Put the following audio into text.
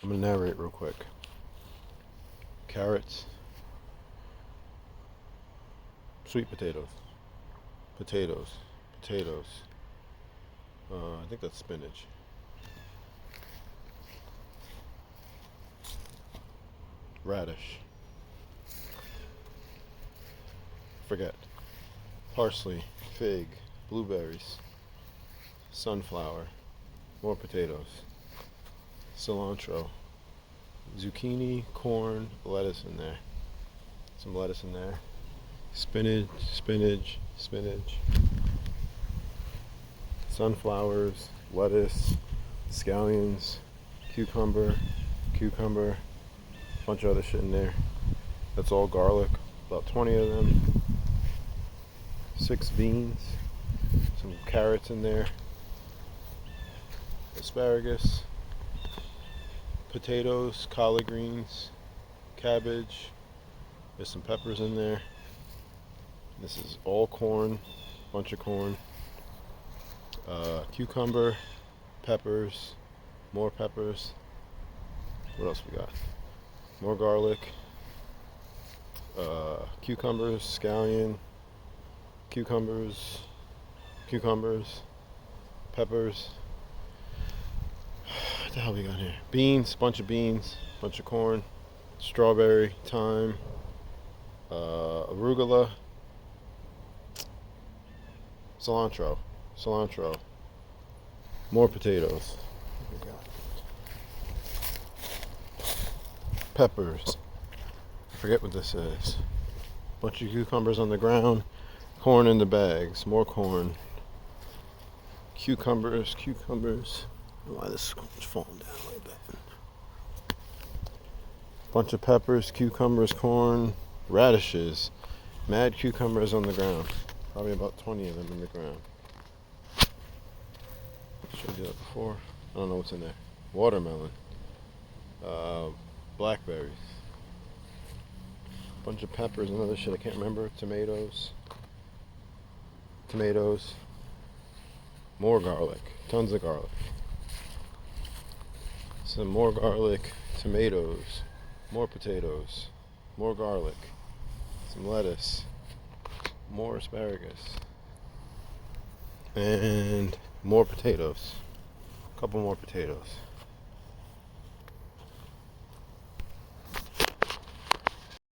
I'm gonna narrate real quick. Carrots, sweet potatoes, potatoes, potatoes. I think that's spinach. Radish. Forget. Parsley, fig, blueberries, sunflower, more potatoes, cilantro, zucchini, corn, lettuce in there. Some lettuce in there. Spinach, spinach, spinach. Sunflowers, lettuce, scallions, cucumber, cucumber, bunch of other shit in there. That's all garlic, about 20 of them. 6 beans, some carrots in there, asparagus, potatoes, collard greens, cabbage. There's some peppers in there. This is all corn, bunch of corn. Cucumber, peppers, more peppers. What else we got? More garlic, cucumbers, scallion, cucumbers, peppers. What the hell we got here? Beans, bunch of corn, strawberry, thyme, arugula, cilantro, more potatoes, peppers. I forget what this is. Bunch of cucumbers on the ground, corn in the bags, more corn, cucumbers. I don't know why this is falling down like that. Bunch of peppers, cucumbers, corn, radishes, mad cucumbers on the ground. Probably about 20 of them in the ground. Showed you that before. I don't know what's in there. Watermelon, blackberries, bunch of peppers and other shit I can't remember. Tomatoes, more garlic, tons of garlic, some more garlic, tomatoes, more potatoes, more garlic, some lettuce, more asparagus, and more potatoes. A couple more potatoes.